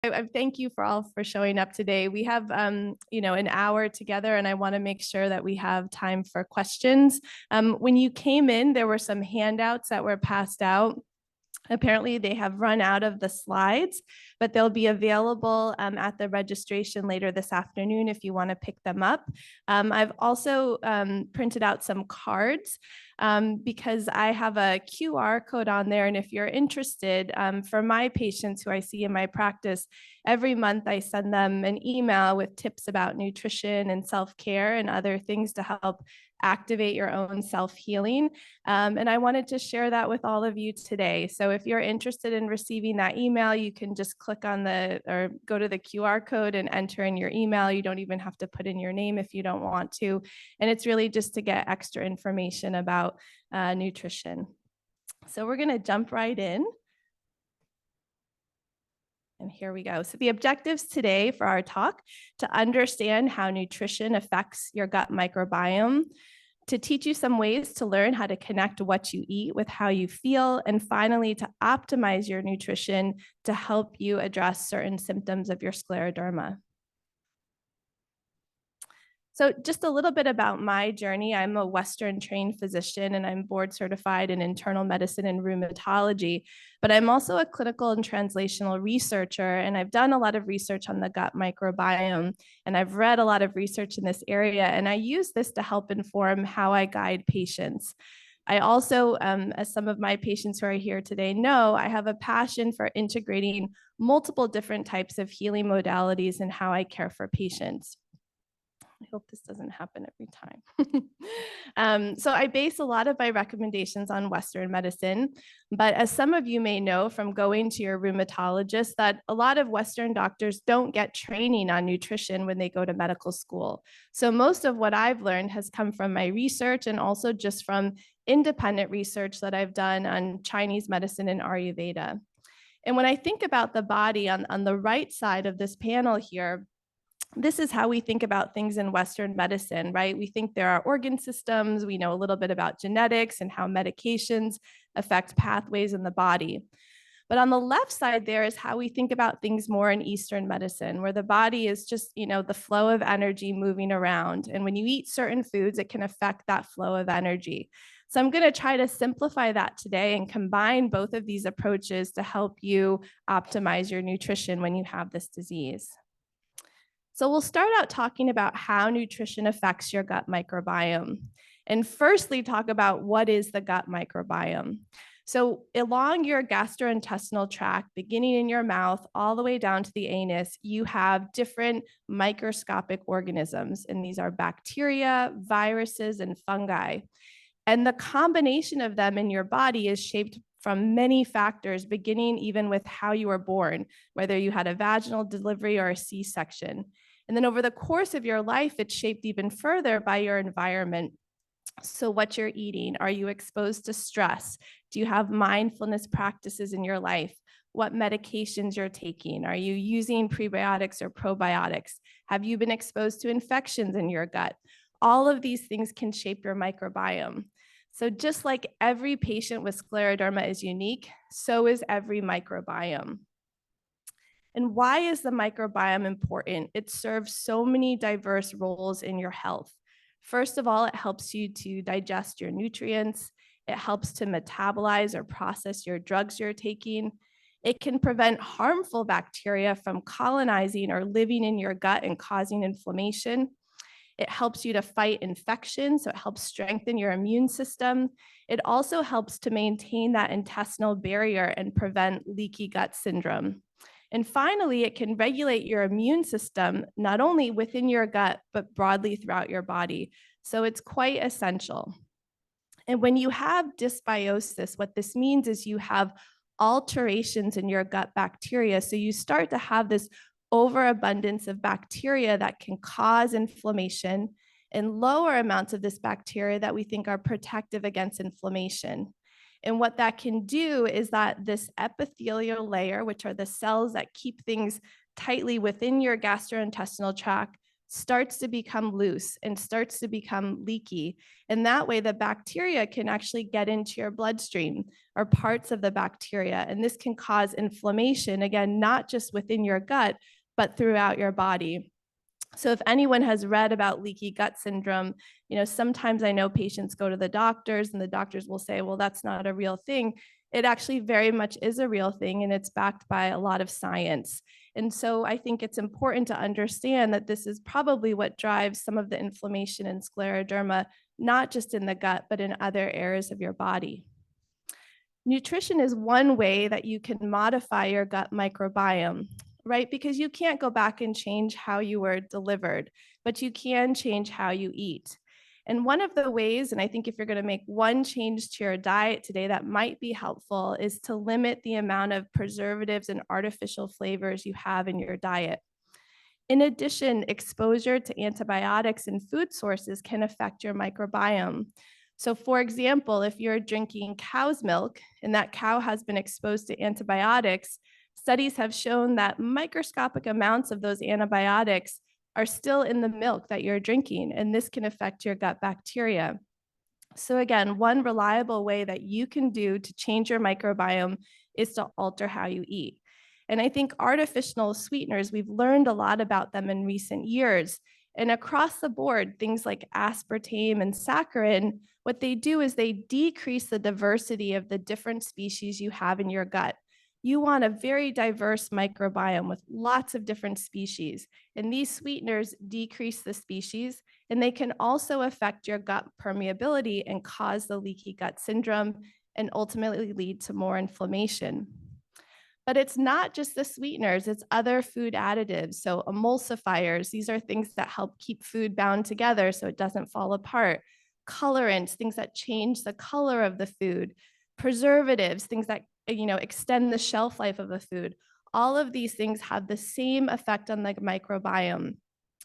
I thank you for all for showing up today. We have, an hour together, and I want to make sure that we have time for questions. When you came in, there were some handouts that were passed out. Apparently, they have run out of the slides, but they'll be available at the registration later this afternoon if you want to pick them up. I've also printed out some cards because I have a QR code on there. And if you're interested, for my patients who I see in my practice, every month I send them an email with tips about nutrition and self-care and other things to help activate your own self-healing. And I wanted to share that with all of you today. So if you're interested in receiving that email, you can just click on or go to the QR code and enter in your email. You don't even have to put in your name if you don't want to. And it's really just to get extra information about nutrition. So we're going to jump right in. And here we go. So the objectives today for our talk: to understand how nutrition affects your gut microbiome, to teach you some ways to learn how to connect what you eat with how you feel, and finally, to optimize your nutrition to help you address certain symptoms of your scleroderma. So just a little bit about my journey. I'm a Western trained physician and I'm board certified in internal medicine and rheumatology, but I'm also a clinical and translational researcher. And I've done a lot of research on the gut microbiome, and I've read a lot of research in this area. And I use this to help inform how I guide patients. I also, as some of my patients who are here today know, I have a passion for integrating multiple different types of healing modalities in how I care for patients. I hope this doesn't happen every time. So I base a lot of my recommendations on Western medicine, but as some of you may know from going to your rheumatologist, that a lot of Western doctors don't get training on nutrition when they go to medical school. So most of what I've learned has come from my research and also just from independent research that I've done on Chinese medicine and Ayurveda. And when I think about the body on the right side of this panel here, this is how we think about things in Western medicine, right? We think there are organ systems. We know a little bit about genetics and how medications affect pathways in the body. But on the left side there is how we think about things more in Eastern medicine, where the body is just, the flow of energy moving around. And when you eat certain foods, it can affect that flow of energy. So I'm going to try to simplify that today and combine both of these approaches to help you optimize your nutrition when you have this disease. So we'll start out talking about how nutrition affects your gut microbiome. And firstly, talk about what is the gut microbiome. So along your gastrointestinal tract, beginning in your mouth, all the way down to the anus, you have different microscopic organisms. And these are bacteria, viruses, and fungi. And the combination of them in your body is shaped from many factors, beginning even with how you were born, whether you had a vaginal delivery or a C-section. And then over the course of your life, it's shaped even further by your environment. So what you're eating, are you exposed to stress? Do you have mindfulness practices in your life? What medications you're taking? Are you using prebiotics or probiotics? Have you been exposed to infections in your gut? All of these things can shape your microbiome. So just like every patient with scleroderma is unique, so is every microbiome. And why is the microbiome important? It serves so many diverse roles in your health. First of all, it helps you to digest your nutrients. It helps to metabolize or process your drugs you're taking. It can prevent harmful bacteria from colonizing or living in your gut and causing inflammation. It helps you to fight infection, so it helps strengthen your immune system. It also helps to maintain that intestinal barrier and prevent leaky gut syndrome. And finally, it can regulate your immune system, not only within your gut, but broadly throughout your body. So it's quite essential. And when you have dysbiosis, what this means is you have alterations in your gut bacteria. So you start to have this overabundance of bacteria that can cause inflammation, and lower amounts of this bacteria that we think are protective against inflammation. And what that can do is that this epithelial layer, which are the cells that keep things tightly within your gastrointestinal tract, starts to become loose and starts to become leaky. And that way, the bacteria can actually get into your bloodstream or parts of the bacteria. And this can cause inflammation, again, not just within your gut, but throughout your body. So if anyone has read about leaky gut syndrome, sometimes I know patients go to the doctors and the doctors will say, well, that's not a real thing. It actually very much is a real thing, and it's backed by a lot of science. And so I think it's important to understand that this is probably what drives some of the inflammation in scleroderma, not just in the gut, but in other areas of your body. Nutrition is one way that you can modify your gut microbiome, right? Because you can't go back and change how you were delivered, but you can change how you eat. And one of the ways, and I think if you're going to make one change to your diet today that might be helpful, is to limit the amount of preservatives and artificial flavors you have in your diet. In addition, exposure to antibiotics and food sources can affect your microbiome. So, for example, if you're drinking cow's milk and that cow has been exposed to antibiotics, studies have shown that microscopic amounts of those antibiotics are still in the milk that you're drinking, and this can affect your gut bacteria. So, again, one reliable way that you can do to change your microbiome is to alter how you eat. And I think artificial sweeteners, we've learned a lot about them in recent years. And across the board, things like aspartame and saccharin, what they do is they decrease the diversity of the different species you have in your gut. You want a very diverse microbiome with lots of different species. And these sweeteners decrease the species, and they can also affect your gut permeability and cause the leaky gut syndrome and ultimately lead to more inflammation. But it's not just the sweeteners, it's other food additives. So emulsifiers, these are things that help keep food bound together so it doesn't fall apart. Colorants, things that change the color of the food. Preservatives, things that extend the shelf life of a food. All of these things have the same effect on the microbiome.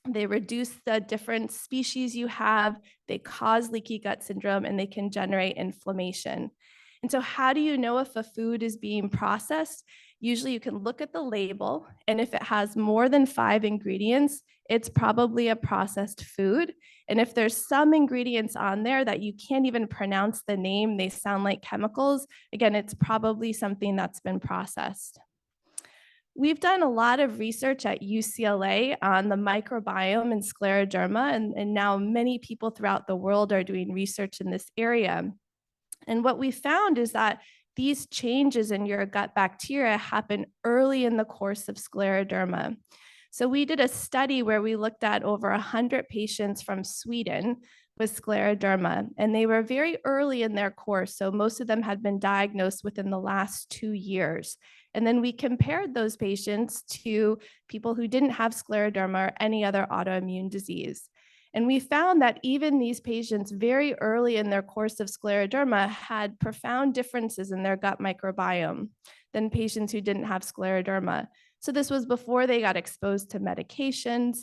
They reduce the different species you have, they cause leaky gut syndrome, and they can generate inflammation. And so how do you know if a food is being processed? Usually you can look at the label, and if it has more than 5 ingredients, it's probably a processed food. And if there's some ingredients on there that you can't even pronounce the name, they sound like chemicals, again, it's probably something that's been processed. We've done a lot of research at UCLA on the microbiome and scleroderma, and now many people throughout the world are doing research in this area. And what we found is that these changes in your gut bacteria happen early in the course of scleroderma. So we did a study where we looked at over 100 patients from Sweden with scleroderma, and they were very early in their course. So most of them had been diagnosed within the last 2 years. And then we compared those patients to people who didn't have scleroderma or any other autoimmune disease. And we found that even these patients very early in their course of scleroderma had profound differences in their gut microbiome than patients who didn't have scleroderma. So this was before they got exposed to medications.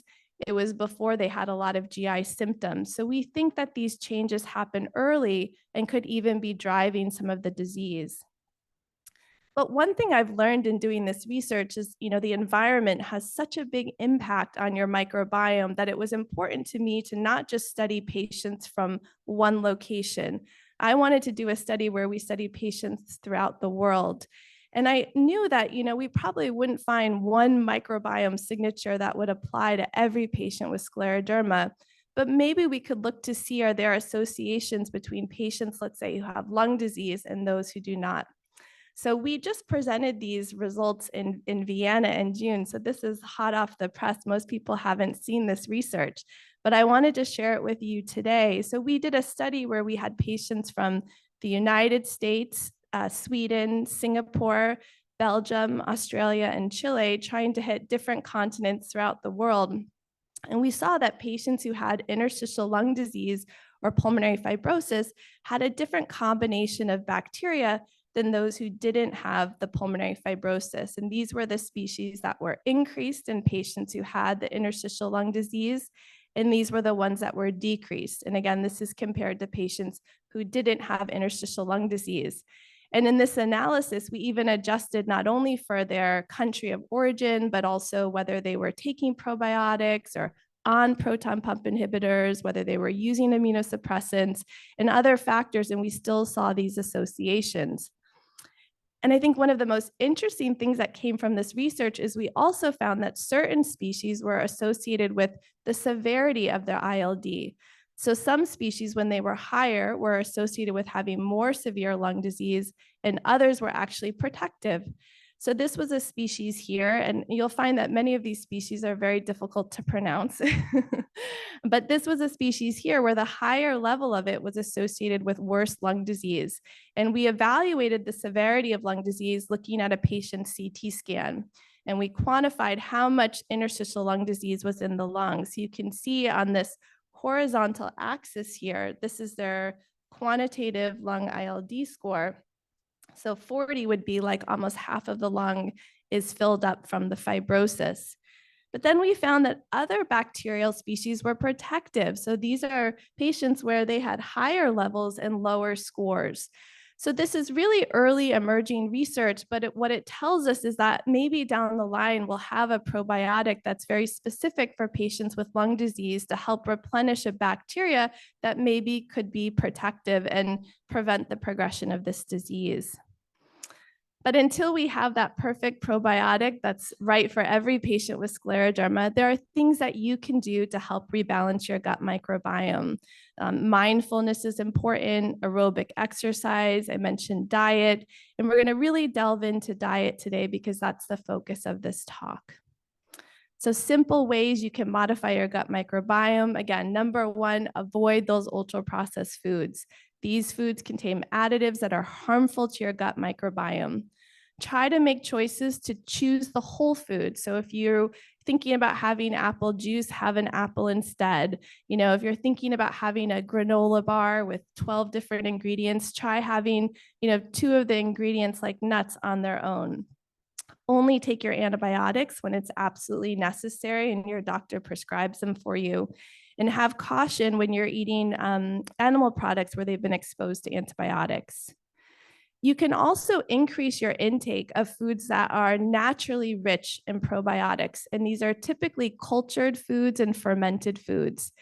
It was before they had a lot of GI symptoms. So we think that these changes happen early and could even be driving some of the disease. But one thing I've learned in doing this research is, the environment has such a big impact on your microbiome that it was important to me to not just study patients from one location. I wanted to do a study where we study patients throughout the world. And I knew that, we probably wouldn't find one microbiome signature that would apply to every patient with scleroderma. But maybe we could look to see, are there associations between patients, let's say, who have lung disease and those who do not? So we just presented these results in Vienna in June. So this is hot off the press. Most people haven't seen this research, but I wanted to share it with you today. So we did a study where we had patients from the United States, Sweden, Singapore, Belgium, Australia, and Chile, trying to hit different continents throughout the world. And we saw that patients who had interstitial lung disease or pulmonary fibrosis had a different combination of bacteria than those who didn't have the pulmonary fibrosis. And these were the species that were increased in patients who had the interstitial lung disease, and these were the ones that were decreased. And again, this is compared to patients who didn't have interstitial lung disease. And in this analysis, we even adjusted not only for their country of origin, but also whether they were taking probiotics or on proton pump inhibitors, whether they were using immunosuppressants and other factors, and we still saw these associations. And I think one of the most interesting things that came from this research is we also found that certain species were associated with the severity of their ILD. So some species, when they were higher, were associated with having more severe lung disease, and others were actually protective. So this was a species here, and you'll find that many of these species are very difficult to pronounce. But this was a species here where the higher level of it was associated with worse lung disease. And we evaluated the severity of lung disease looking at a patient's CT scan. And we quantified how much interstitial lung disease was in the lungs. You can see on this horizontal axis here, this is their quantitative lung ILD score. So 40 would be like almost half of the lung is filled up from the fibrosis. But then we found that other bacterial species were protective. So these are patients where they had higher levels and lower scores. So this is really early emerging research, but what it tells us is that maybe down the line, we'll have a probiotic that's very specific for patients with lung disease to help replenish a bacteria that maybe could be protective and prevent the progression of this disease. But until we have that perfect probiotic that's right for every patient with scleroderma, there are things that you can do to help rebalance your gut microbiome. Mindfulness is important, aerobic exercise, I mentioned diet, and we're gonna really delve into diet today because that's the focus of this talk. So simple ways you can modify your gut microbiome. Again, number one, avoid those ultra-processed foods. These foods contain additives that are harmful to your gut microbiome. Try to make choices to choose the whole food. So if you're thinking about having apple juice, have an apple instead. You know, if you're thinking about having a granola bar with 12 different ingredients, try having, 2 of the ingredients like nuts on their own. Only take your antibiotics when it's absolutely necessary and your doctor prescribes them for you. And have caution when you're eating animal products where they've been exposed to antibiotics. You can also increase your intake of foods that are naturally rich in probiotics. And these are typically cultured foods and fermented foods.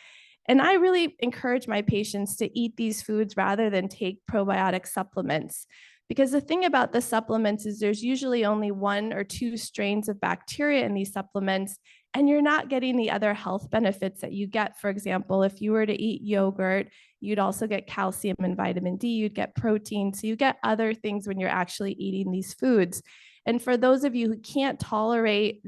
And I really encourage my patients to eat these foods rather than take probiotic supplements. Because the thing about the supplements is there's usually only 1 or 2 strains of bacteria in these supplements, and you're not getting the other health benefits that you get. For example, if you were to eat yogurt, you'd also get calcium and vitamin D, you'd get protein. So you get other things when you're actually eating these foods. And for those of you who can't tolerate,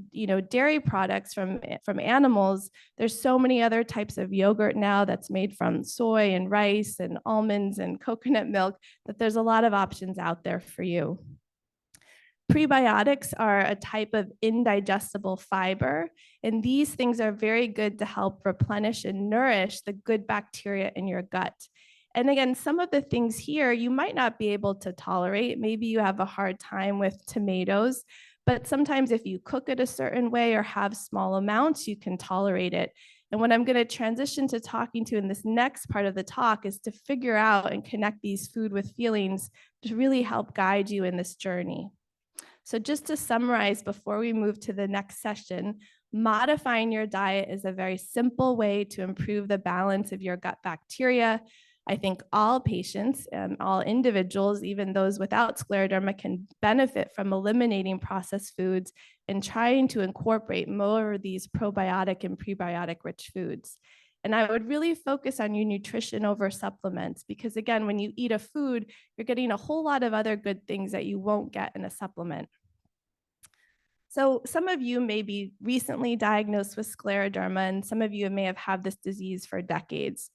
dairy products from animals, there's so many other types of yogurt now that's made from soy and rice and almonds and coconut milk that there's a lot of options out there for you. Prebiotics are a type of indigestible fiber, and these things are very good to help replenish and nourish the good bacteria in your gut. And again, some of the things here you might not be able to tolerate. Maybe you have a hard time with tomatoes, but sometimes if you cook it a certain way or have small amounts, you can tolerate it. And what I'm going to transition to talking to in this next part of the talk is to figure out and connect these food with feelings to really help guide you in this journey. So just to summarize before we move to the next session, modifying your diet is a very simple way to improve the balance of your gut bacteria. I think all patients and all individuals, even those without scleroderma, can benefit from eliminating processed foods and trying to incorporate more of these probiotic and prebiotic rich foods. And I would really focus on your nutrition over supplements because, again, when you eat a food, you're getting a whole lot of other good things that you won't get in a supplement. So some of you may be recently diagnosed with scleroderma, and some of you may have had this disease for decades.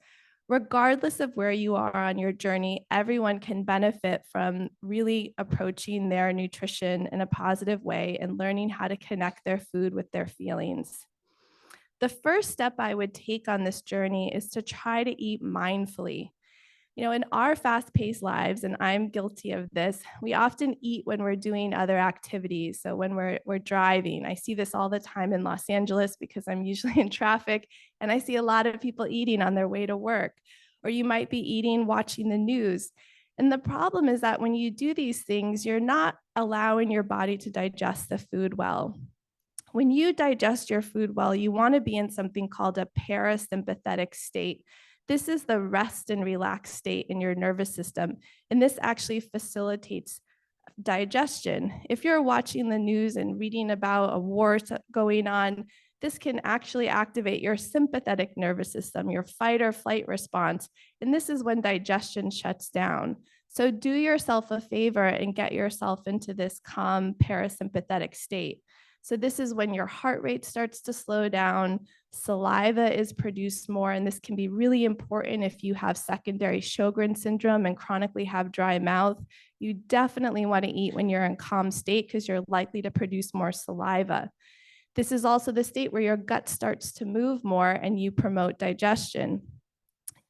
Regardless of where you are on your journey, everyone can benefit from really approaching their nutrition in a positive way and learning how to connect their food with their feelings. The first step I would take on this journey is to try to eat mindfully. In our fast-paced lives, and I'm guilty of this, we often eat when we're doing other activities. So when we're driving, I see this all the time in Los Angeles because I'm usually in traffic, and I see a lot of people eating on their way to work. Or you might be eating, watching the news. And the problem is that when you do these things, you're not allowing your body to digest the food well. When you digest your food well, you want to be in something called a parasympathetic state. This is the rest and relax state in your nervous system, and this actually facilitates digestion. If you're watching the news and reading about a war going on, this can actually activate your sympathetic nervous system, your fight or flight response. And this is when digestion shuts down. So do yourself a favor and get yourself into this calm parasympathetic state. So this is when your heart rate starts to slow down, saliva is produced more, and this can be really important if you have secondary Sjogren's syndrome and chronically have dry mouth. You definitely want to eat when you're in calm state because you're likely to produce more saliva. This is also the state where your gut starts to move more and you promote digestion.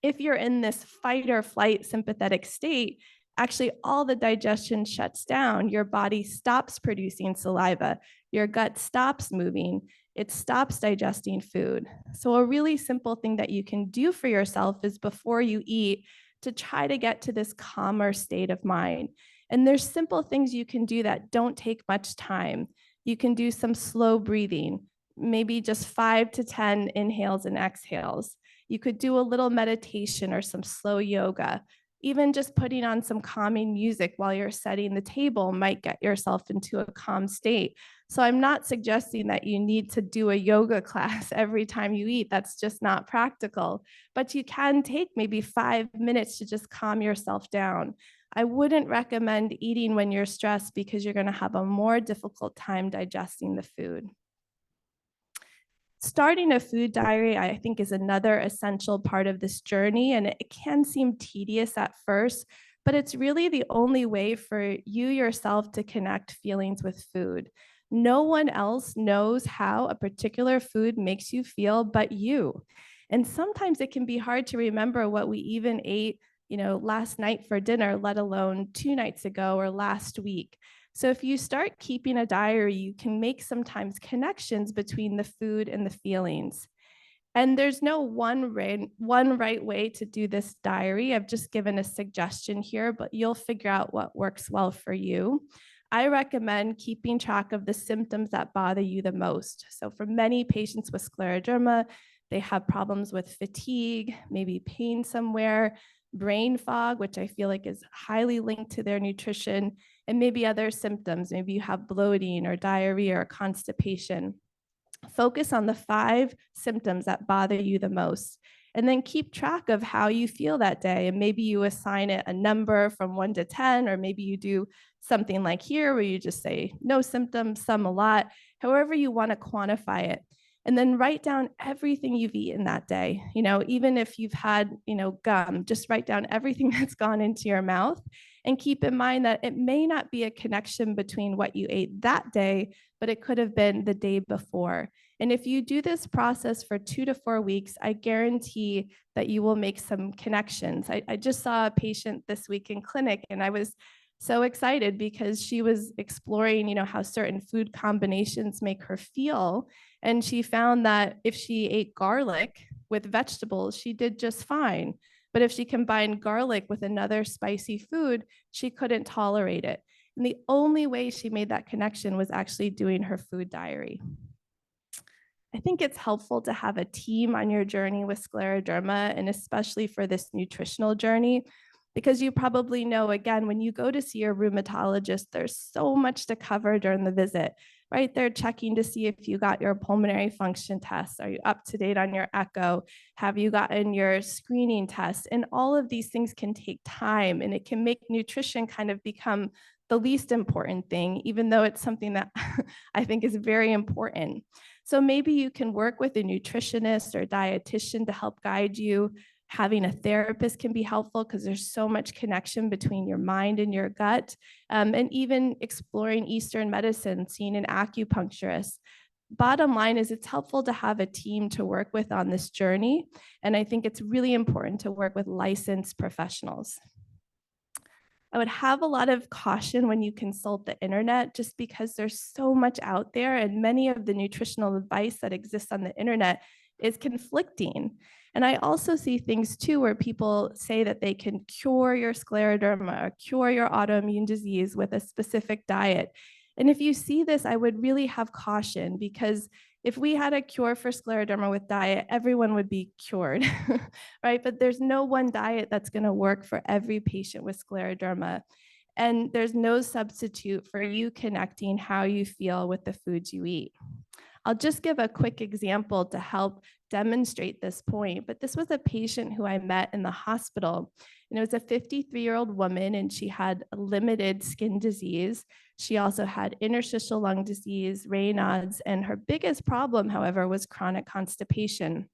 If you're in this fight or flight sympathetic state, actually all the digestion shuts down. Your body stops producing saliva. Your gut stops moving. It stops digesting food. So a really simple thing that you can do for yourself is before you eat, to try to get to this calmer state of mind. And there's simple things you can do that don't take much time. You can do some slow breathing, maybe just 5 to 10 inhales and exhales. You could do a little meditation or some slow yoga. Even just putting on some calming music while you're setting the table might get yourself into a calm state. So I'm not suggesting that you need to do a yoga class every time you eat. That's just not practical. But you can take maybe 5 minutes to just calm yourself down. I wouldn't recommend eating when you're stressed because you're going to have a more difficult time digesting the food. Starting a food diary, I think, is another essential part of this journey, and it can seem tedious at first, but it's really the only way for you yourself to connect feelings with food. No one else knows how a particular food makes you feel but you. And sometimes it can be hard to remember what we even ate, last night for dinner, let alone 2 nights ago or last week. So if you start keeping a diary, you can make sometimes connections between the food and the feelings. And there's no one right way to do this diary. I've just given a suggestion here, but you'll figure out what works well for you. I recommend keeping track of the symptoms that bother you the most. So for many patients with scleroderma, they have problems with fatigue, maybe pain somewhere, brain fog, which I feel like is highly linked to their nutrition, and maybe other symptoms. Maybe you have bloating or diarrhea or constipation. Focus on the 5 symptoms that bother you the most, and then keep track of how you feel that day. And maybe you assign it a number from 1 to 10, or maybe you do something like here where you just say no symptoms, some a lot, however you want to quantify it. And then write down everything you've eaten that day. Even if you've had, gum, just write down everything that's gone into your mouth. And keep in mind that it may not be a connection between what you ate that day, but it could have been the day before. And if you do this process for 2 to 4 weeks, I guarantee that you will make some connections. I just saw a patient this week in clinic, and I was so excited because she was exploring, how certain food combinations make her feel. And she found that if she ate garlic with vegetables, she did just fine. But if she combined garlic with another spicy food, she couldn't tolerate it. And the only way she made that connection was actually doing her food diary. I think it's helpful to have a team on your journey with scleroderma, and especially for this nutritional journey, because you probably know, again, when you go to see your rheumatologist, there's so much to cover during the visit, right? They're checking to see if you got your pulmonary function tests. Are you up to date on your echo? Have you gotten your screening tests? And all of these things can take time, and it can make nutrition kind of become the least important thing, even though it's something that I think is very important. So maybe you can work with a nutritionist or dietitian to help guide you. Having a therapist can be helpful because there's so much connection between your mind and your gut, and even exploring Eastern medicine, seeing an acupuncturist. Bottom line is it's helpful to have a team to work with on this journey. And I think it's really important to work with licensed professionals. I would have a lot of caution when you consult the internet, just because there's so much out there, and many of the nutritional advice that exists on the internet is conflicting. And I also see things too where people say that they can cure your scleroderma or cure your autoimmune disease with a specific diet. And if you see this, I would really have caution, because if we had a cure for scleroderma with diet, everyone would be cured, right? But there's no one diet that's going to work for every patient with scleroderma. And there's no substitute for you connecting how you feel with the foods you eat. I'll just give a quick example to help demonstrate this point. But this was a patient who I met in the hospital, and it was a 53-year-old woman, and she had a limited skin disease. She also had interstitial lung disease, Raynaud's, and her biggest problem, however, was chronic constipation.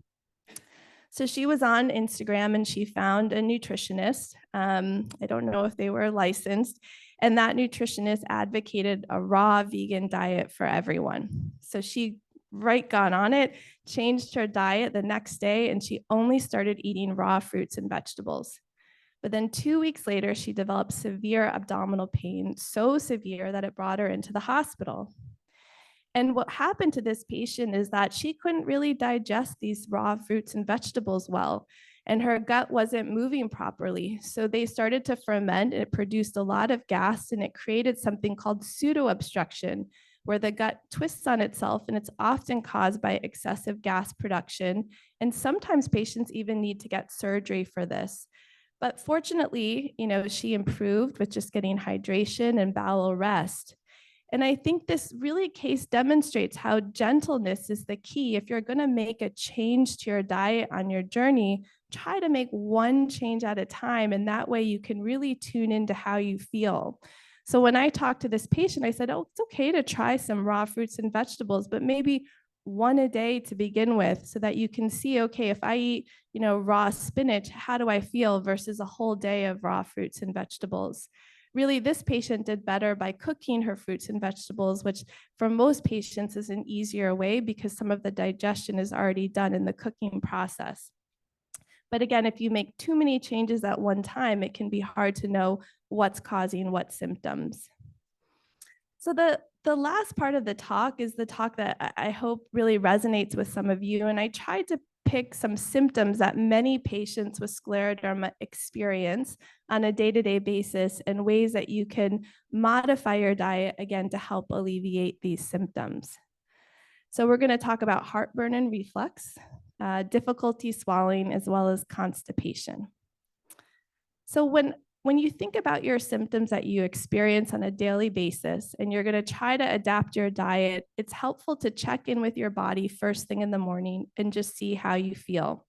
So she was on Instagram and she found a nutritionist. I don't know if they were licensed. And that nutritionist advocated a raw vegan diet for everyone. So she got on it, changed her diet the next day, and she only started eating raw fruits and vegetables. But then 2 weeks later, she developed severe abdominal pain, so severe that it brought her into the hospital. And what happened to this patient is that she couldn't really digest these raw fruits and vegetables well, and her gut wasn't moving properly. So they started to ferment. It produced a lot of gas, and it created something called pseudo-obstruction, where the gut twists on itself, and it's often caused by excessive gas production. And sometimes patients even need to get surgery for this. But fortunately, she improved with just getting hydration and bowel rest. And I think this really case demonstrates how gentleness is the key. If you're going to make a change to your diet on your journey, try to make one change at a time. And that way you can really tune into how you feel. So when I talked to this patient, I said, oh, it's okay to try some raw fruits and vegetables, but maybe one a day to begin with, so that you can see, okay, if I eat, raw spinach, how do I feel versus a whole day of raw fruits and vegetables? Really, this patient did better by cooking her fruits and vegetables, which for most patients is an easier way because some of the digestion is already done in the cooking process. But again, if you make too many changes at one time, it can be hard to know what's causing what symptoms. So the last part of the talk is the talk that I hope really resonates with some of you. And I tried to pick some symptoms that many patients with scleroderma experience on a day-to-day basis, and ways that you can modify your diet, again, to help alleviate these symptoms. So we're going to talk about heartburn and reflux, difficulty swallowing, as well as constipation. So when you think about your symptoms that you experience on a daily basis, and you're going to try to adapt your diet, it's helpful to check in with your body first thing in the morning and just see how you feel.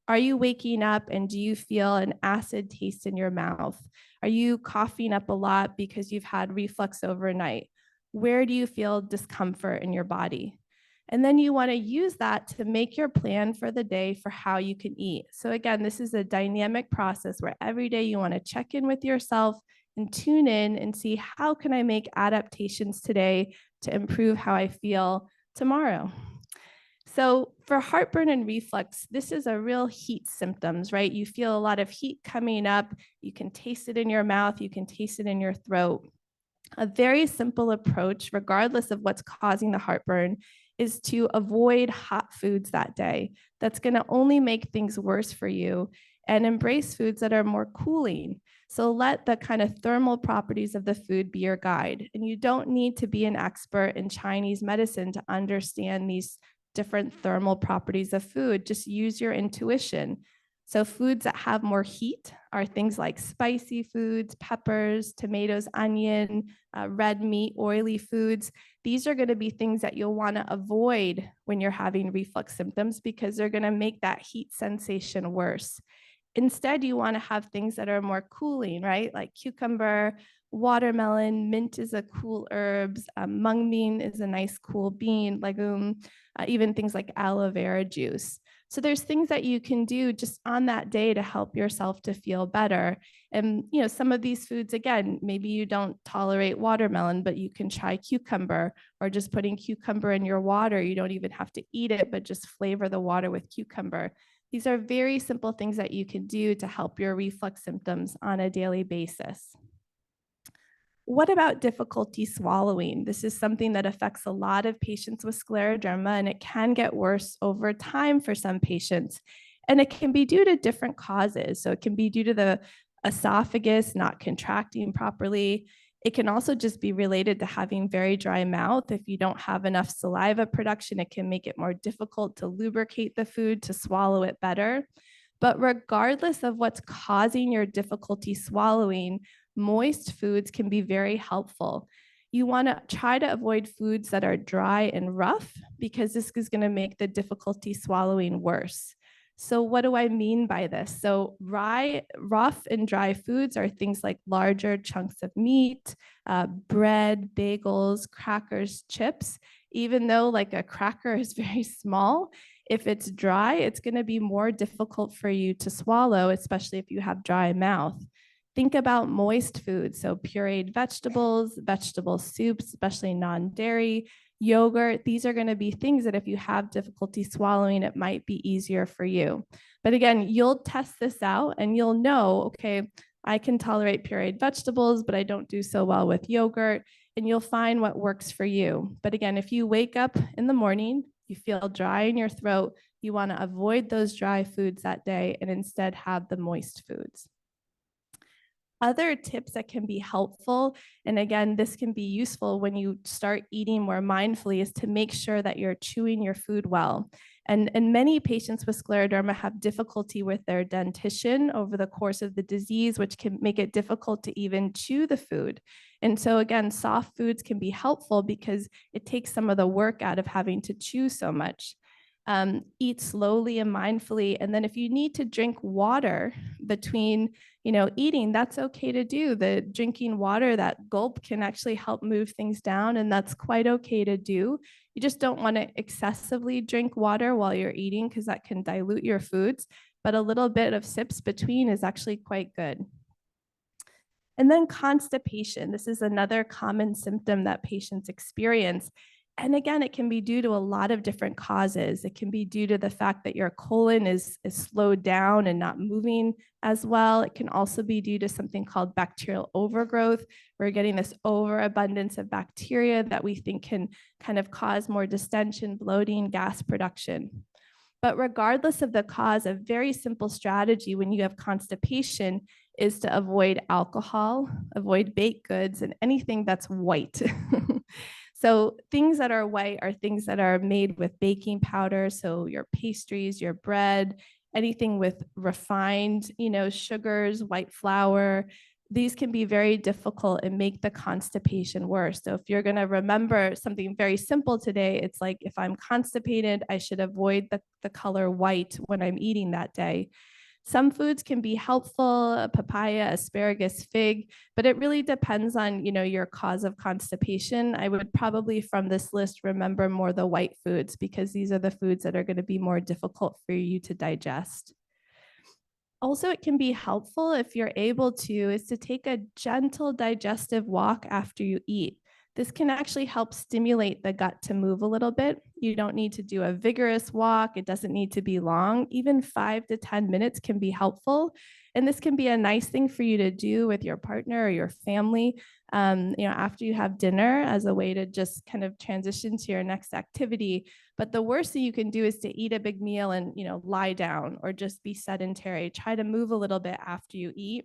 Are you waking up and do you feel an acid taste in your mouth? Are you coughing up a lot because you've had reflux overnight? Where do you feel discomfort in your body? And then you want to use that to make your plan for the day for how you can eat. So again, this is a dynamic process where every day you want to check in with yourself and tune in and see, how can I make adaptations today to improve how I feel tomorrow? So for heartburn and reflux, this is a real heat symptoms, right? You feel a lot of heat coming up. You can taste it in your mouth. You can taste it in your throat. A very simple approach, regardless of what's causing the heartburn, is to avoid hot foods that day. That's going to only make things worse for you, and embrace foods that are more cooling. So let the kind of thermal properties of the food be your guide. And you don't need to be an expert in Chinese medicine to understand these different thermal properties of food. Just use your intuition. So foods that have more heat are things like spicy foods, peppers, tomatoes, onion, red meat, oily foods. These are going to be things that you'll want to avoid when you're having reflux symptoms, because they're going to make that heat sensation worse. Instead, you want to have things that are more cooling, right? Like cucumber, watermelon, mint is a cool herb, mung bean is a nice cool bean, legume, even things like aloe vera juice. So there's things that you can do just on that day to help yourself to feel better. And some of these foods, again, maybe you don't tolerate watermelon, but you can try cucumber, or just putting cucumber in your water. You don't even have to eat it, but just flavor the water with cucumber. These are very simple things that you can do to help your reflux symptoms on a daily basis. What about difficulty swallowing? This is something that affects a lot of patients with scleroderma, and it can get worse over time for some patients. And it can be due to different causes. So it can be due to the esophagus not contracting properly. It can also just be related to having very dry mouth. If you don't have enough saliva production, it can make it more difficult to lubricate the food to swallow it better. But regardless of what's causing your difficulty swallowing, moist foods can be very helpful. You want to try to avoid foods that are dry and rough because this is going to make the difficulty swallowing worse. So what do I mean by this? So rough and dry foods are things like larger chunks of meat, bread, bagels, crackers, chips. Even though like a cracker is very small, if it's dry, it's going to be more difficult for you to swallow, especially if you have dry mouth. Think about moist foods, so pureed vegetables, vegetable soups, especially non-dairy, yogurt. These are going to be things that if you have difficulty swallowing, it might be easier for you. But again, you'll test this out and you'll know, okay, I can tolerate pureed vegetables, but I don't do so well with yogurt, and you'll find what works for you. But again, if you wake up in the morning, you feel dry in your throat, you want to avoid those dry foods that day and instead have the moist foods. Other tips that can be helpful, and again, this can be useful when you start eating more mindfully, is to make sure that you're chewing your food well. And many patients with scleroderma have difficulty with their dentition over the course of the disease, which can make it difficult to even chew the food. And so again, soft foods can be helpful because it takes some of the work out of having to chew so much. Eat slowly and mindfully. And then if you need to drink water between eating, that's okay to do. The drinking water, that gulp, can actually help move things down, and that's quite okay to do. You just don't want to excessively drink water while you're eating because that can dilute your foods, but a little bit of sips between is actually quite good. And then constipation. This is another common symptom that patients experience. And again, it can be due to a lot of different causes. It can be due to the fact that your colon is slowed down and not moving as well. It can also be due to something called bacterial overgrowth. We're getting this overabundance of bacteria that we think can kind of cause more distension, bloating, gas production. But regardless of the cause, a very simple strategy when you have constipation is to avoid alcohol, avoid baked goods, and anything that's white. So things that are white are things that are made with baking powder. So your pastries, your bread, anything with refined, sugars, white flour. These can be very difficult and make the constipation worse. So if you're going to remember something very simple today, it's like if I'm constipated, I should avoid the color white when I'm eating that day. Some foods can be helpful, papaya, asparagus, fig, but it really depends on, your cause of constipation. I would probably from this list remember more the white foods because these are the foods that are going to be more difficult for you to digest. Also, it can be helpful if you're able to, is to take a gentle digestive walk after you eat. This can actually help stimulate the gut to move a little bit. You don't need to do a vigorous walk. It doesn't need to be long. Even 5 to 10 minutes can be helpful. And this can be a nice thing for you to do with your partner or your family, after you have dinner, as a way to just kind of transition to your next activity. But the worst thing you can do is to eat a big meal and, lie down or just be sedentary. Try to move a little bit after you eat.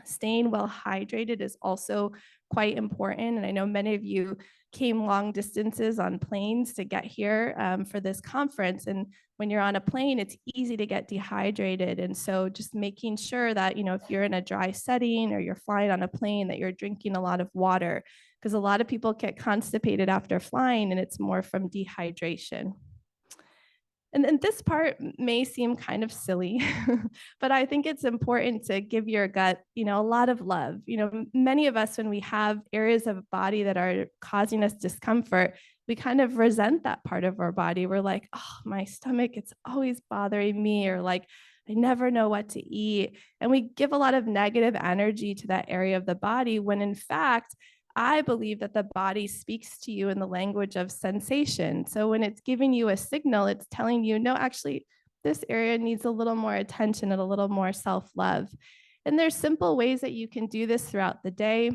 Staying well hydrated is also quite important. And I know many of you came long distances on planes to get here for this conference. And when you're on a plane, it's easy to get dehydrated. And so just making sure that, if you're in a dry setting or you're flying on a plane, that you're drinking a lot of water, because a lot of people get constipated after flying and it's more from dehydration. And this part may seem kind of silly, but I think it's important to give your gut, a lot of love. Many of us, when we have areas of body that are causing us discomfort, we kind of resent that part of our body. We're like, oh, my stomach, it's always bothering me, or like, I never know what to eat. And we give a lot of negative energy to that area of the body when in fact, I believe that the body speaks to you in the language of sensation. So when it's giving you a signal, it's telling you, no, actually, this area needs a little more attention and a little more self-love. And there's simple ways that you can do this throughout the day.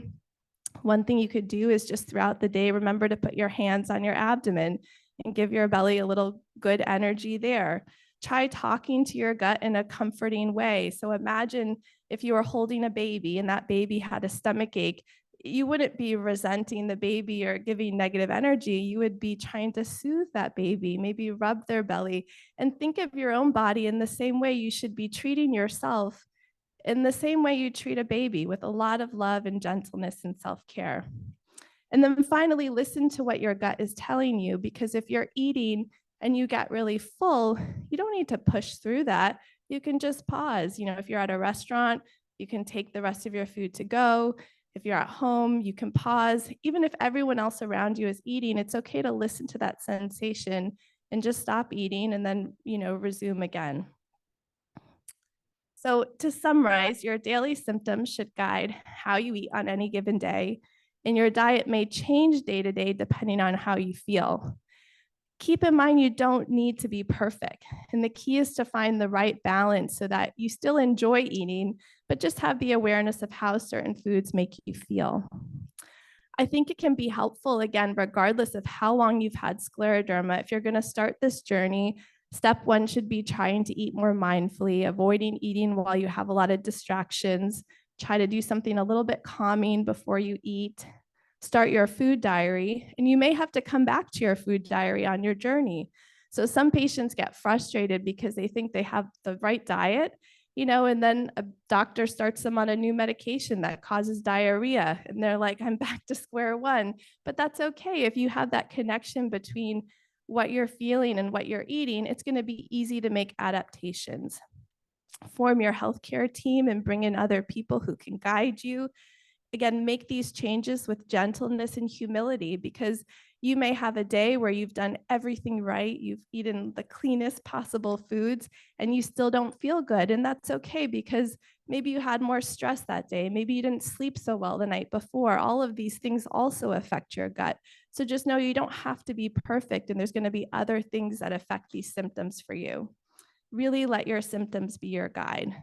One thing you could do is just throughout the day, remember to put your hands on your abdomen and give your belly a little good energy there. Try talking to your gut in a comforting way. So imagine if you were holding a baby and that baby had a stomach ache, you wouldn't be resenting the baby or giving negative energy. You would be trying to soothe that baby, maybe rub their belly, and think of your own body in the same way you should be treating yourself, in the same way you treat a baby, with a lot of love and gentleness and self-care. And then finally, listen to what your gut is telling you, because if you're eating and you get really full, you don't need to push through that. You can just pause. If you're at a restaurant, you can take the rest of your food to go. If you're at home, you can pause. Even if everyone else around you is eating, it's okay to listen to that sensation and just stop eating and then, resume again. So to summarize, your daily symptoms should guide how you eat on any given day, and your diet may change day to day depending on how you feel. Keep in mind, you don't need to be perfect. And the key is to find the right balance so that you still enjoy eating, but just have the awareness of how certain foods make you feel. I think it can be helpful, again, regardless of how long you've had scleroderma. If you're going to start this journey, step one should be trying to eat more mindfully, avoiding eating while you have a lot of distractions. Try to do something a little bit calming before you eat. Start your food diary, and you may have to come back to your food diary on your journey. So some patients get frustrated because they think they have the right diet, and then a doctor starts them on a new medication that causes diarrhea. And they're like, I'm back to square one. But that's okay. If you have that connection between what you're feeling and what you're eating, it's going to be easy to make adaptations. Form your healthcare team and bring in other people who can guide you. Again, make these changes with gentleness and humility, because you may have a day where you've done everything right, you've eaten the cleanest possible foods, and you still don't feel good. And that's okay, because maybe you had more stress that day. Maybe you didn't sleep so well the night before. All of these things also affect your gut. So just know you don't have to be perfect, and there's going to be other things that affect these symptoms for you. Really let your symptoms be your guide.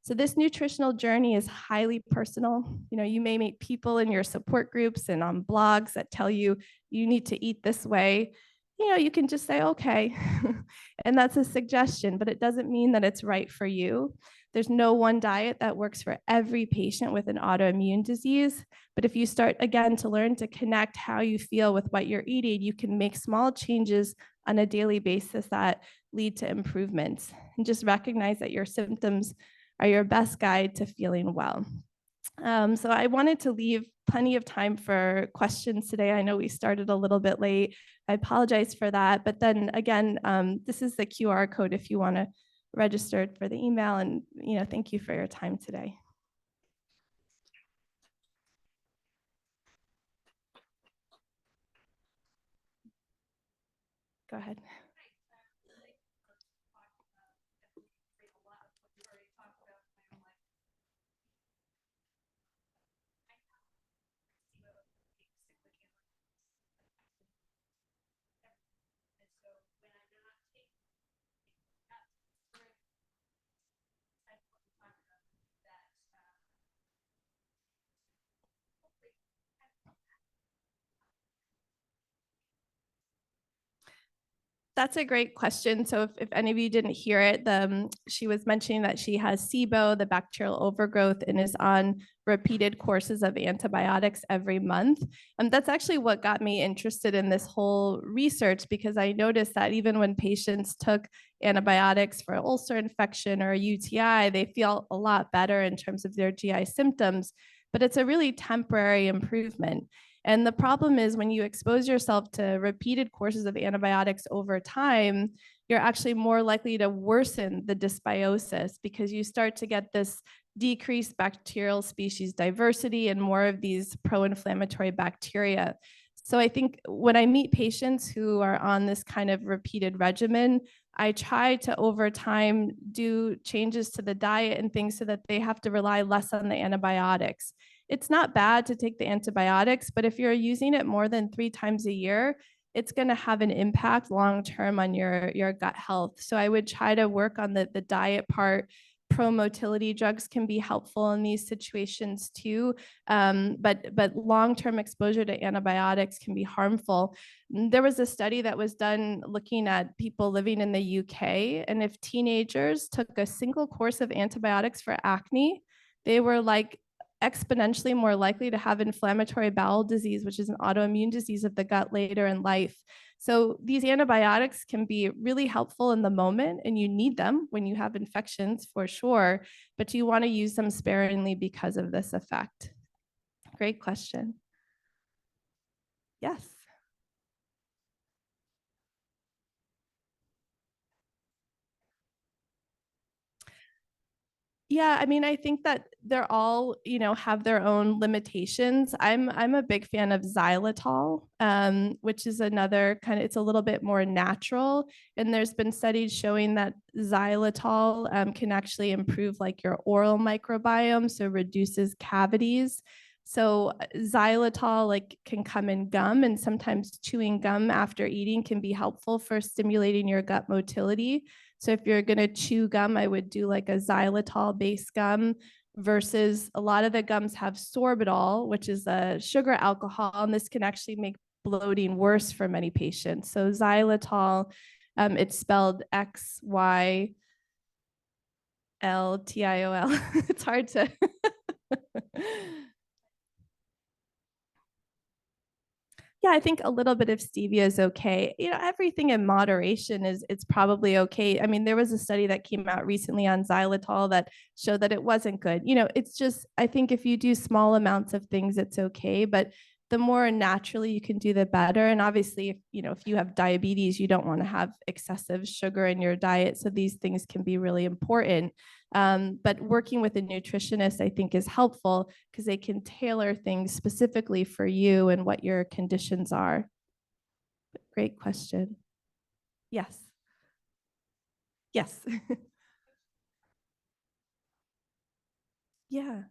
So this nutritional journey is highly personal. You may meet people in your support groups and on blogs that tell you you need to eat this way. You can just say, okay, and that's a suggestion, but it doesn't mean that it's right for you. There's no one diet that works for every patient with an autoimmune disease. But if you start, again, to learn to connect how you feel with what you're eating, you can make small changes on a daily basis that lead to improvements. And just recognize that your symptoms are your best guide to feeling well. So I wanted to leave plenty of time for questions today. I know we started a little bit late. I apologize for that. But then again, this is the QR code if you want to register for the email. And thank you for your time today. Go ahead. That's a great question. So if any of you didn't hear it, she was mentioning that she has SIBO, the bacterial overgrowth, and is on repeated courses of antibiotics every month. And that's actually what got me interested in this whole research, because I noticed that even when patients took antibiotics for ulcer infection or a UTI, they feel a lot better in terms of their GI symptoms, but it's a really temporary improvement. And the problem is, when you expose yourself to repeated courses of antibiotics over time, you're actually more likely to worsen the dysbiosis, because you start to get this decreased bacterial species diversity and more of these pro-inflammatory bacteria. So I think when I meet patients who are on this kind of repeated regimen, I try to over time do changes to the diet and things so that they have to rely less on the antibiotics. It's not bad to take the antibiotics, but if you're using it more than 3 times a year, it's going to have an impact long-term on your gut health. So I would try to work on the diet part. Pro-motility drugs can be helpful in these situations too, but long-term exposure to antibiotics can be harmful. There was a study that was done looking at people living in the UK, and if teenagers took a single course of antibiotics for acne, they were like exponentially more likely to have inflammatory bowel disease, which is an autoimmune disease of the gut later in life. So these antibiotics can be really helpful in the moment, and you need them when you have infections for sure, but you want to use them sparingly because of this effect. Great question. Yes. Yeah, I mean, I think that they're all, have their own limitations. I'm a big fan of xylitol, which is another kind of, it's a little bit more natural. And there's been studies showing that xylitol can actually improve like your oral microbiome, so reduces cavities. So xylitol like can come in gum, and sometimes chewing gum after eating can be helpful for stimulating your gut motility. So if you're going to chew gum, I would do like a xylitol based gum versus a lot of the gums have sorbitol, which is a sugar alcohol, and this can actually make bloating worse for many patients. So xylitol, it's spelled Xyltol. It's hard to. Yeah, I think a little bit of stevia is okay. Everything in moderation is it's probably okay. I mean, there was a study that came out recently on xylitol that showed that it wasn't good. It's just I think if you do small amounts of things, it's okay. But the more naturally you can do, the better. And obviously, if you have diabetes, you don't want to have excessive sugar in your diet. So these things can be really important. But working with a nutritionist, I think, is helpful because they can tailor things specifically for you and what your conditions are. Great question. Yes. Yes. Yeah.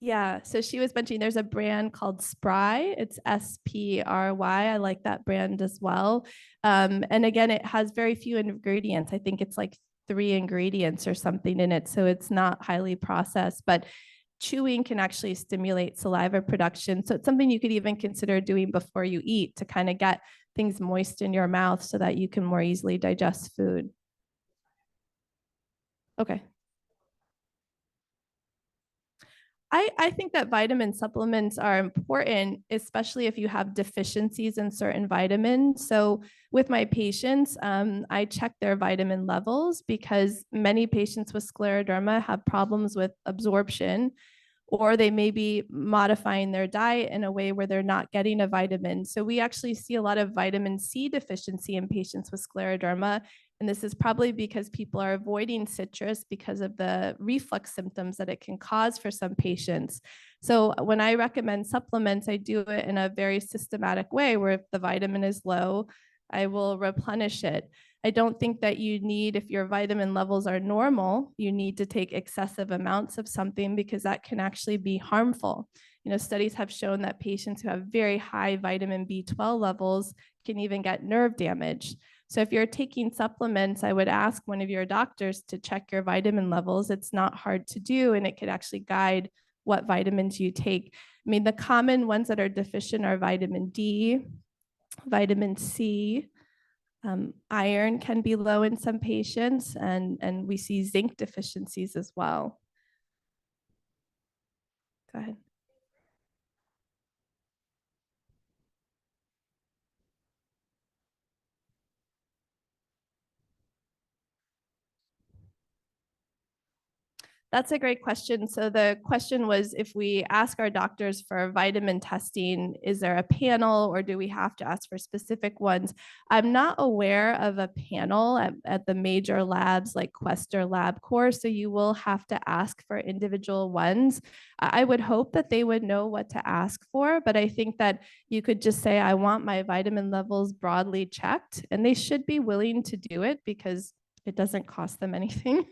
Yeah. So she was mentioning there's a brand called Spry. It's Spry. I like that brand as well. And again, it has very few ingredients. I think it's like 3 ingredients or something in it. So it's not highly processed, but chewing can actually stimulate saliva production. So it's something you could even consider doing before you eat to kind of get things moist in your mouth so that you can more easily digest food. Okay. I think that vitamin supplements are important, especially if you have deficiencies in certain vitamins. So, with my patients, I check their vitamin levels because many patients with scleroderma have problems with absorption, or they may be modifying their diet in a way where they're not getting a vitamin. So we actually see a lot of vitamin C deficiency in patients with scleroderma. And this is probably because people are avoiding citrus because of the reflux symptoms that it can cause for some patients. So when I recommend supplements, I do it in a very systematic way where if the vitamin is low, I will replenish it. I don't think that you need, if your vitamin levels are normal, you need to take excessive amounts of something because that can actually be harmful. Studies have shown that patients who have very high vitamin B12 levels can even get nerve damage. So if you're taking supplements, I would ask one of your doctors to check your vitamin levels. It's not hard to do, and it could actually guide what vitamins you take. I mean, the common ones that are deficient are vitamin D, vitamin C, iron can be low in some patients, and we see zinc deficiencies as well. Go ahead. That's a great question. So the question was, if we ask our doctors for vitamin testing, is there a panel or do we have to ask for specific ones? I'm not aware of a panel at the major labs like Quest or LabCorp, so you will have to ask for individual ones. I would hope that they would know what to ask for, but I think that you could just say, I want my vitamin levels broadly checked, and they should be willing to do it because it doesn't cost them anything,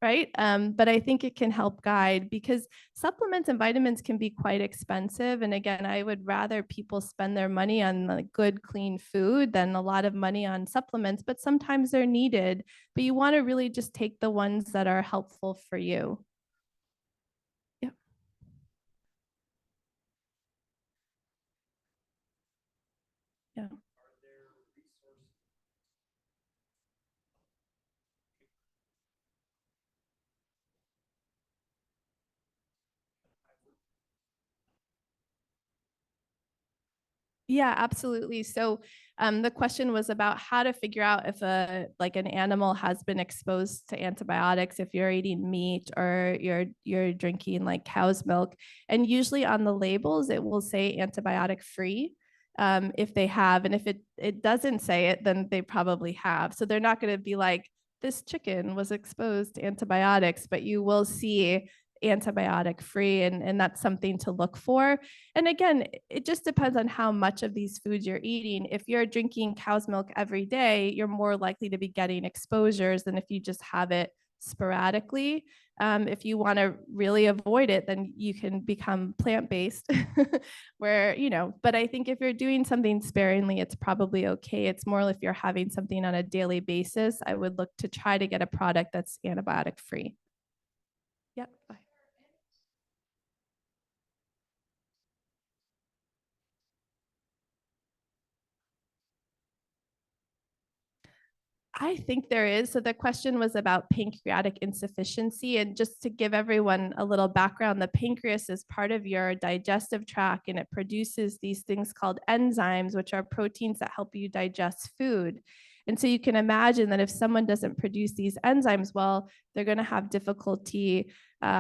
right? But I think it can help guide because supplements and vitamins can be quite expensive. And again, I would rather people spend their money on like good, clean food than a lot of money on supplements, but sometimes they're needed. But you want to really just take the ones that are helpful for you. Yeah. Yeah. Yeah, absolutely. So the question was about how to figure out if an animal has been exposed to antibiotics if you're eating meat or you're drinking like cow's milk. And usually on the labels it will say antibiotic free if they have, and if it doesn't say it, then they probably have. So they're not going to be like, this chicken was exposed to antibiotics, but you will see antibiotic free, and that's something to look for. And again, it just depends on how much of these foods you're eating. If you're drinking cow's milk every day, you're more likely to be getting exposures than if you just have it sporadically. If you want to really avoid it, then you can become plant-based, where, but I think if you're doing something sparingly, it's probably okay. It's more if you're having something on a daily basis, I would look to try to get a product that's antibiotic free. Yep. Bye. I think there is. So the question was about pancreatic insufficiency. And just to give everyone a little background, the pancreas is part of your digestive tract, and it produces these things called enzymes, which are proteins that help you digest food. And so you can imagine that if someone doesn't produce these enzymes well, they're going to have difficulty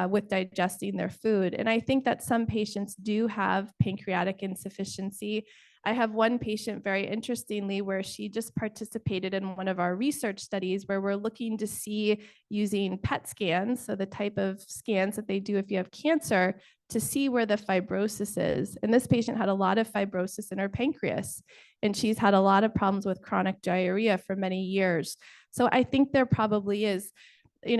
with digesting their food. And I think that some patients do have pancreatic insufficiency. I have one patient, very interestingly, where she just participated in one of our research studies where we're looking to see, using PET scans, so the type of scans that they do if you have cancer, to see where the fibrosis is. And this patient had a lot of fibrosis in her pancreas, and she's had a lot of problems with chronic diarrhea for many years. So I think there probably is,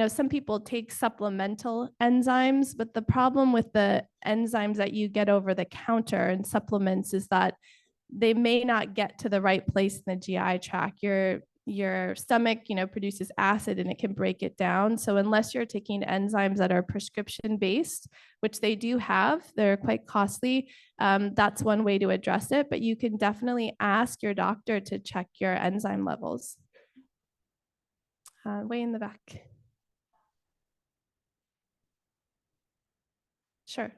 some people take supplemental enzymes, but the problem with the enzymes that you get over the counter and supplements is that they may not get to the right place in the GI tract. Your stomach, produces acid and it can break it down. So unless you're taking enzymes that are prescription based, which they do have, they're quite costly. That's one way to address it, but you can definitely ask your doctor to check your enzyme levels. Way in the back. Sure.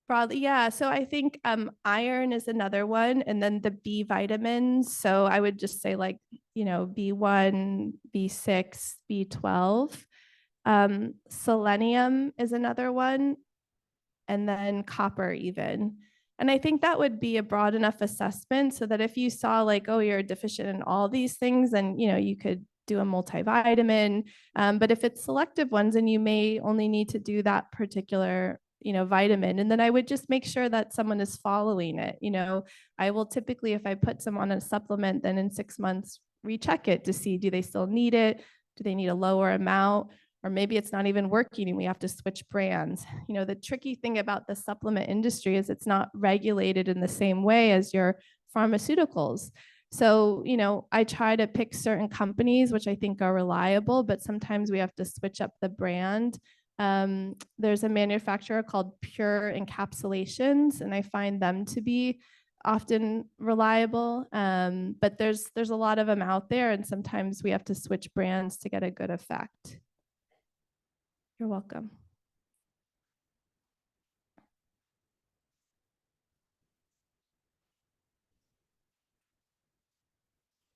Broadly, yeah. So I think iron is another one, and then the B vitamins. So I would just say like, B1, B6, B12. Selenium is another one, and then copper even. And I think that would be a broad enough assessment so that if you saw like, oh, you're deficient in all these things, then you could do a multivitamin. But if it's selective ones, and you may only need to do that particular vitamin, and then I would just make sure that someone is following it. I will typically, if I put someone on a supplement, then in 6 months recheck it to see, do they still need it, do they need a lower amount, or maybe it's not even working and we have to switch brands. The tricky thing about the supplement industry is it's not regulated in the same way as your pharmaceuticals. So, I try to pick certain companies which I think are reliable, but sometimes we have to switch up the brand. There's a manufacturer called Pure Encapsulations, and I find them to be often reliable. But there's a lot of them out there, and sometimes we have to switch brands to get a good effect. You're welcome.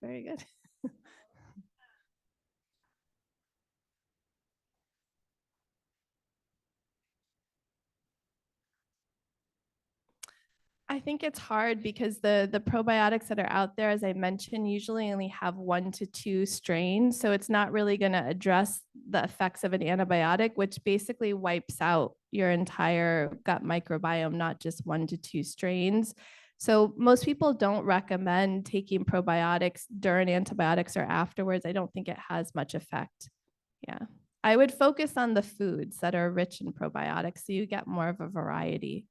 Very good. I think it's hard because the probiotics that are out there, as I mentioned, usually only have 1 to 2 strains. So it's not really going to address the effects of an antibiotic, which basically wipes out your entire gut microbiome, not just 1 to 2 strains. So most people don't recommend taking probiotics during antibiotics or afterwards. I don't think it has much effect. Yeah. I would focus on the foods that are rich in probiotics so you get more of a variety.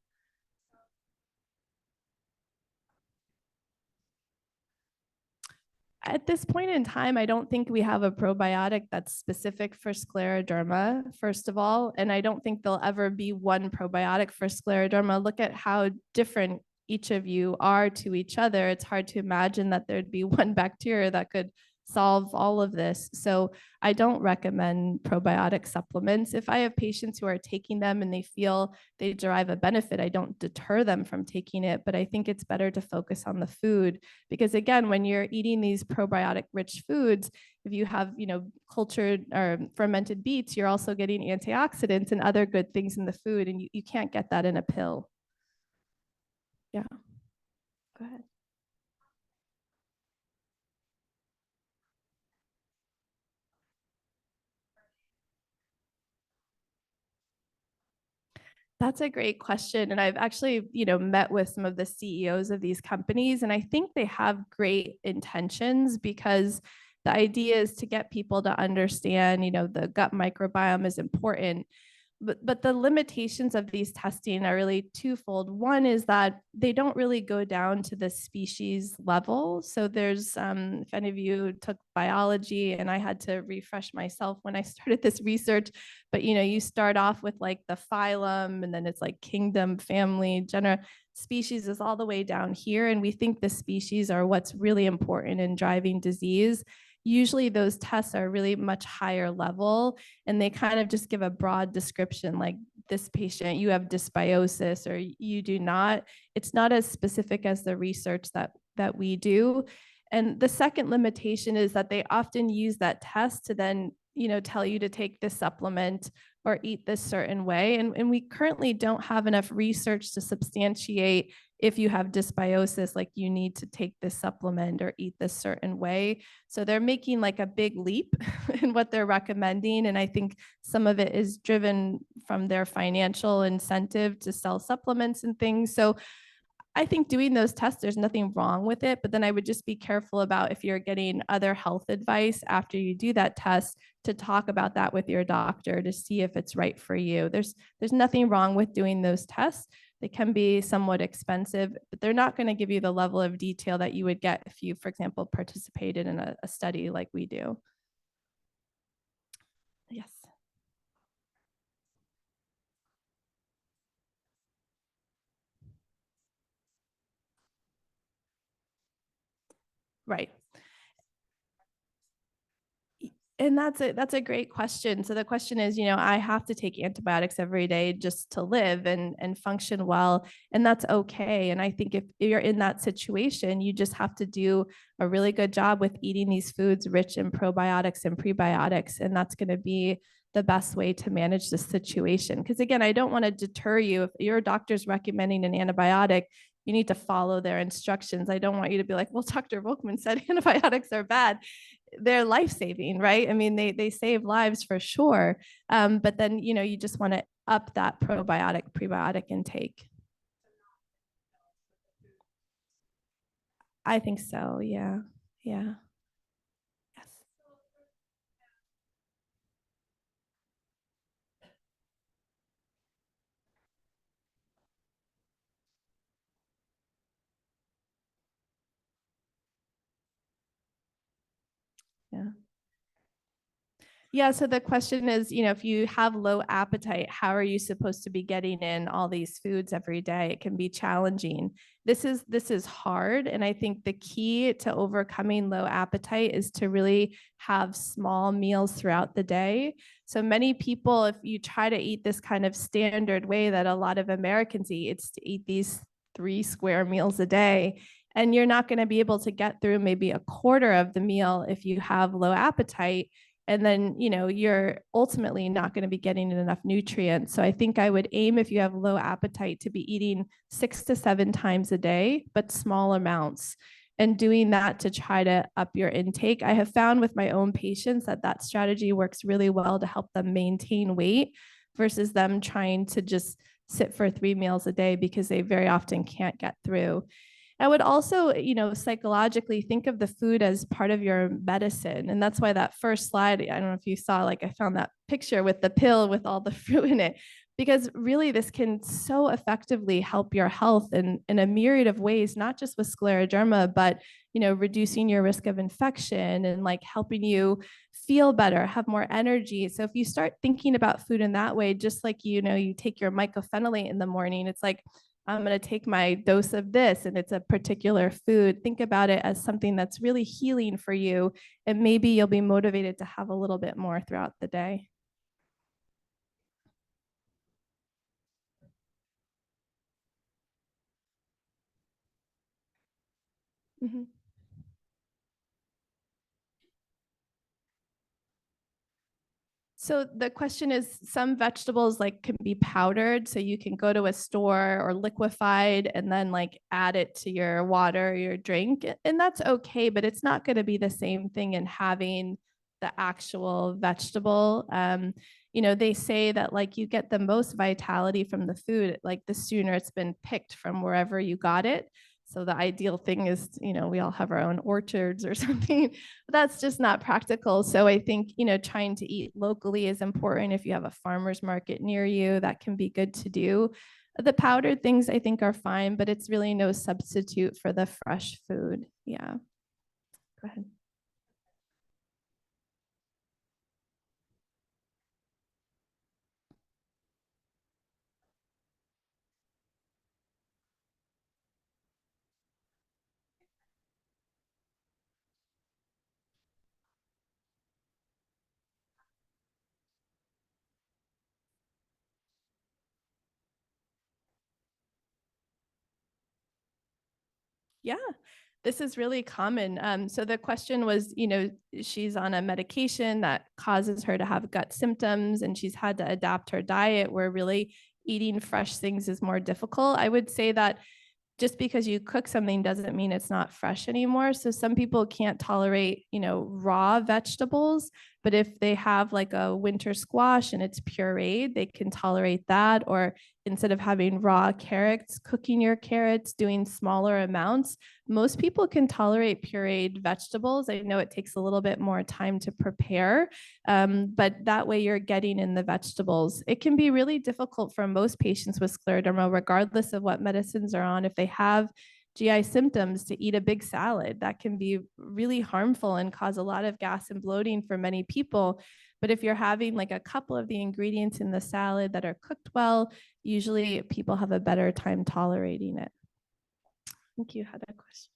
At this point in time, I don't think we have a probiotic that's specific for scleroderma, first of all. And I don't think there'll ever be one probiotic for scleroderma. Look at how different each of you are to each other, it's hard to imagine that there'd be one bacteria that could solve all of this. So I don't recommend probiotic supplements. If I have patients who are taking them and they feel they derive a benefit, I don't deter them from taking it, but I think it's better to focus on the food because again, when you're eating these probiotic rich foods, if you have, cultured or fermented beets, you're also getting antioxidants and other good things in the food, and you can't get that in a pill. Yeah, go ahead. That's a great question. And I've actually, met with some of the CEOs of these companies, and I think they have great intentions because the idea is to get people to understand, the gut microbiome is important. But the limitations of these testing are really twofold. One is that they don't really go down to the species level. So there's, if any of you took biology, and I had to refresh myself when I started this research, but you start off with like the phylum, and then it's like kingdom, family, genera. Species is all the way down here, and we think the species are what's really important in driving disease. Usually those tests are really much higher level, and they kind of just give a broad description like this patient, you have dysbiosis or you do not. It's not as specific as the research that we do. And the second limitation is that they often use that test to then tell you to take this supplement or eat this certain way. And we currently don't have enough research to substantiate if you have dysbiosis, like you need to take this supplement or eat this certain way. So they're making like a big leap in what they're recommending. And I think some of it is driven from their financial incentive to sell supplements and things. So I think doing those tests, there's nothing wrong with it, but then I would just be careful about if you're getting other health advice after you do that test to talk about that with your doctor to see if it's right for you. There's nothing wrong with doing those tests. They can be somewhat expensive, but they're not going to give you the level of detail that you would get if you, for example, participated in a study like we do. Yes. Right. And that's a great question. So the question is, I have to take antibiotics every day just to live and function well, and that's okay. And I think if you're in that situation, you just have to do a really good job with eating these foods rich in probiotics and prebiotics, and that's going to be the best way to manage this situation. Because again, I don't want to deter you. If your doctor's recommending an antibiotic, you need to follow their instructions. I don't want you to be like, well, Dr. Volkmann said antibiotics are bad. They're life-saving, right? I mean, they save lives for sure. But then, you just want to up that probiotic, prebiotic intake. I think so. Yeah. Yeah. Yes. Yeah. Yeah, so the question is, if you have low appetite, how are you supposed to be getting in all these foods every day? It can be challenging. This is hard, and I think the key to overcoming low appetite is to really have small meals throughout the day. So many people, if you try to eat this kind of standard way that a lot of Americans eat, it's to eat these 3 square meals a day. And you're not going to be able to get through maybe a quarter of the meal if you have low appetite, and then you're ultimately not going to be getting enough nutrients. So I think I would aim, if you have low appetite, to be eating 6 to 7 times a day, but small amounts, and doing that to try to up your intake. I have found with my own patients that strategy works really well to help them maintain weight versus them trying to just sit for 3 meals a day, because they very often can't get through. I would also, psychologically think of the food as part of your medicine. And that's why that first slide, I don't know if you saw, like I found that picture with the pill with all the fruit in it, because really this can so effectively help your health in a myriad of ways, not just with scleroderma, but, reducing your risk of infection and like helping you feel better, have more energy. So if you start thinking about food in that way, just like, you take your mycophenolate in the morning, it's like, I'm going to take my dose of this and it's a particular food. Think about it as something that's really healing for you. And maybe you'll be motivated to have a little bit more throughout the day. Mhm. So the question is, some vegetables like can be powdered, so you can go to a store or liquefied and then like add it to your water or your drink, and that's okay, but it's not going to be the same thing in having the actual vegetable. They say that like you get the most vitality from the food, like the sooner it's been picked from wherever you got it. So the ideal thing is, we all have our own orchards or something. But that's just not practical. So I think, trying to eat locally is important. If you have a farmer's market near you, that can be good to do. The powdered things I think are fine, but it's really no substitute for the fresh food. Yeah. Go ahead. Yeah, this is really common. So the question was, she's on a medication that causes her to have gut symptoms and she's had to adapt her diet where really eating fresh things is more difficult. I would say that just because you cook something doesn't mean it's not fresh anymore. So some people can't tolerate, raw vegetables, but if they have like a winter squash and it's pureed, they can tolerate that. Or instead of having raw carrots, cooking your carrots, doing smaller amounts. Most people can tolerate pureed vegetables. I know it takes a little bit more time to prepare, but that way you're getting in the vegetables. It can be really difficult for most patients with scleroderma, regardless of what medicines are on. If they have GI symptoms, to eat a big salad, that can be really harmful and cause a lot of gas and bloating for many people. But if you're having like a couple of the ingredients in the salad that are cooked well, usually people have a better time tolerating it. I think you had a question.